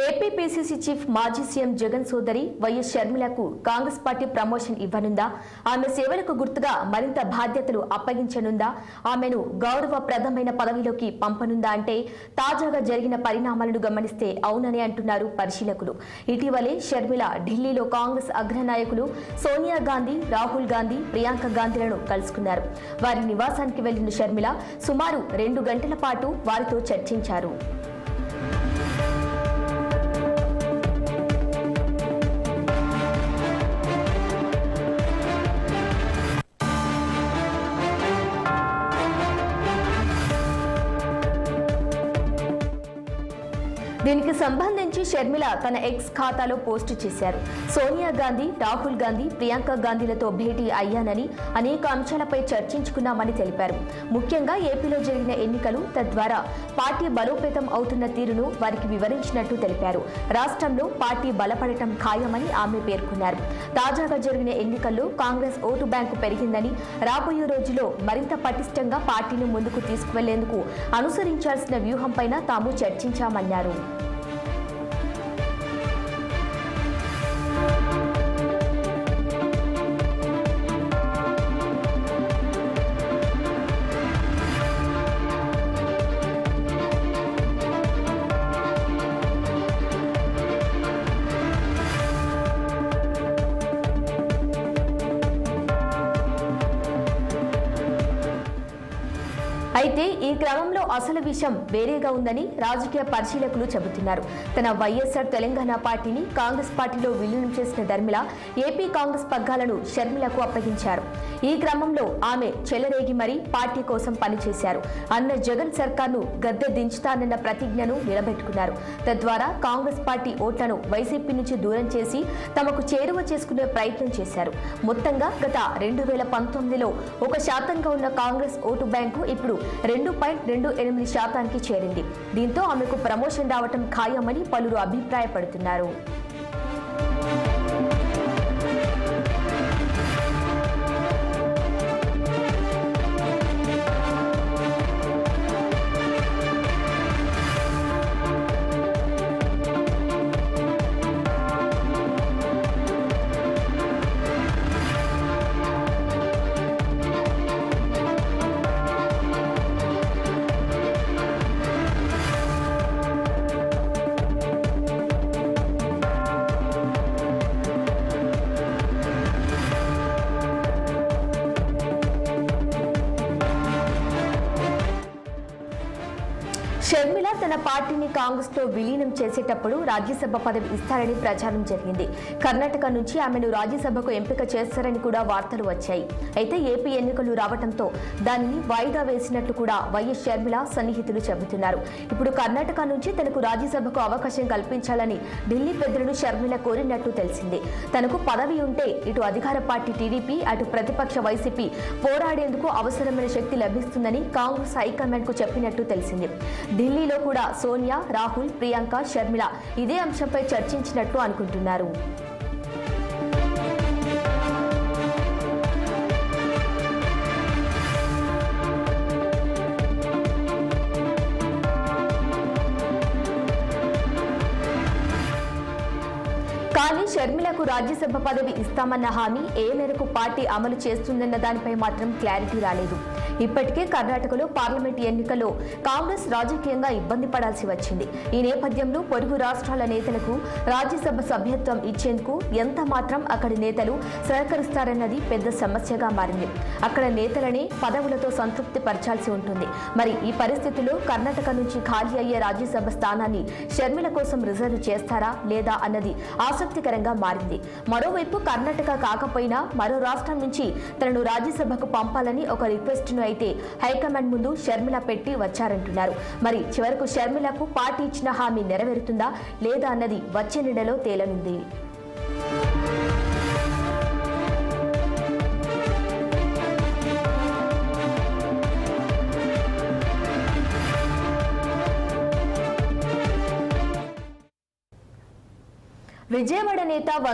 AP PCC chief మాజీ CM Jagan సోదరి YS షర్మిలకు కాంగ్రెస్ పార్టీ ప్రమోషన్ ఇవ్వనుందా? ఆమె సేవలకు గుర్తుగా మరింత బాధ్యతలు అప్పగించనుందా? ఆమెను గౌరవప్రదమైన పదవిలోకి పంపనుందా అంటే తాజాగా జరిగిన పరిణామాలను గమనిస్తే అవునని అంటున్నారు పరిశీలకులు. ఇటీవలే షర్మిల ఢిల్లీలో కాంగ్రెస్ అగ్రనాయకులు సోనియా గాంధీ, రాహుల్ గాంధీ, ప్రియాంక గాంధీలను కలుసుకున్నారు. వారి నివాసానికి వెళ్లిన షర్మిల సుమారు 2 గంటల పాటు వారితో చర్చించారు. దీనికి సంబంధించి షర్మిల తన ఎక్స్ ఖాతాలో పోస్టు చేశారు. సోనియా గాంధీ, రాహుల్ గాంధీ, ప్రియాంక గాంధీలతో భేటీ అయ్యానని, అనేక అంశాలపై చర్చించుకున్నామని తెలిపారు. ముఖ్యంగా ఏపీలో జరిగిన ఎన్నికలు, తద్వారా పార్టీ బలోపేతం అవుతున్న తీరును వారికి వివరించినట్టు తెలిపారు. రాష్ట్రంలో పార్టీ బలపడటం ఖాయమని ఆమె పేర్కొన్నారు. తాజాగా జరిగిన ఎన్నికల్లో కాంగ్రెస్ ఓటు బ్యాంకు పెరిగిందని, రాబోయే రోజుల్లో మరింత పటిష్టంగా పార్టీని ముందుకు తీసుకువెళ్లేందుకు అనుసరించాల్సిన వ్యూహంపైన తాము చర్చించామన్నారు. అయితే ఈ క్రమంలో అసలు విషయం వేరేగా ఉందని రాజకీయ పరిశీలకులు చెబుతున్నారు. తన వైఎస్ఆర్ తెలంగాణ పార్టీని కాంగ్రెస్ పార్టీలో విలీనం చేసిన ధర్మిల ఏపీ కాంగ్రెస్ పగ్గాలను షర్మిలకు అప్పగించారు. ఈ క్రమంలో ఆమె చెలరేగి మరీ పార్టీ కోసం పనిచేశారు. అన్న జగన్ సర్కార్ను గద్దె దించుతానన్న ప్రతిజ్ఞను నిలబెట్టుకున్నారు. తద్వారా కాంగ్రెస్ పార్టీ ఓట్లను వైసీపీ నుంచి దూరం చేసి తమకు చేరువ చేసుకునే ప్రయత్నం చేశారు. మొత్తంగా గత 2019లో 1% ఉన్న కాంగ్రెస్ ఓటు బ్యాంకు ఇప్పుడు 2.28% చేరింది. దీంతో ఆమెకు ప్రమోషన్ రావటం ఖాయమని పలువురు అభిప్రాయపడుతున్నారు. షర్మిల తన పార్టీని కాంగ్రెస్ లో విలీనం చేసేటప్పుడు రాజ్యసభ పదవి ఇస్తారని ప్రచారం జరిగింది. కర్ణాటక నుంచి ఆమెను రాజ్యసభకు ఎంపిక చేస్తారని కూడా వార్తలు వచ్చాయి. అయితే ఏపీ ఎన్నికలు రావడంతో దానిని వాయిదా వేసినట్టు కూడా వైఎస్ షర్మిల సన్నిహితులు చెబుతున్నారు. ఇప్పుడు కర్ణాటక నుంచి తనకు రాజ్యసభకు అవకాశం కల్పించాలని ఢిల్లీ పెద్దలను షర్మిల కోరినట్టు తెలిసింది. తనకు పదవి ఉంటే ఇటు అధికార పార్టీ టీడీపీ, అటు ప్రతిపక్ష వైసీపీ పోరాడేందుకు అవసరమైన శక్తి లభిస్తుందని కాంగ్రెస్ హైకమాండ్ కు చెప్పినట్టు తెలిసింది. ఢిల్లీలో కూడా సోనియా, రాహుల్, ప్రియాంక, షర్మిల ఇదే అంశంపై చర్చించినట్లు అనుకుంటున్నారు. కానీ షర్మిలకు రాజ్యసభ పదవి ఇస్తామన్న హామీ ఏ మేరకు పార్టీ అమలు చేస్తుందన్న దానిపై మాత్రం క్లారిటీ రాలేదు. ఇప్పటికే కర్ణాటకలో పార్లమెంట్ ఎన్నికల్లో కాంగ్రెస్ రాజకీయంగా ఇబ్బంది పడాల్సి వచ్చింది. ఈ నేపథ్యంలో పొరుగు రాష్ట్రాల నేతలకు రాజ్యసభ సభ్యత్వం ఇచ్చేందుకు ఎంత మాత్రం అక్కడి నేతలు సహకరిస్తారన్నది పెద్ద సమస్యగా మారింది. అక్కడ నేతలనే పదవులతో సంతృప్తి పరచాల్సి ఉంటుంది. మరి ఈ పరిస్థితుల్లో కర్ణాటక నుంచి ఖాళీ అయ్యే రాజ్యసభ స్థానాన్ని షర్మిల కోసం రిజర్వ్ చేస్తారా లేదా అన్నది ఆసక్తికరంగా మారింది. మరోవైపు కర్ణాటక కాకపోయినా మరో రాష్ట్రం నుంచి తనను రాజ్యసభకు పంపాలని ఒక రిక్వెస్ట్ను అయితే హైకమాండ్ ముందు షర్మిల పెట్టి వచ్చారంటున్నారు. మరి చివరకు షర్మిలకు పార్టీ ఇచ్చిన హామీ నెరవేరుతుందా లేదా అన్నది వచ్చే నెలలో తేలనుంది. విజయవాడ నేత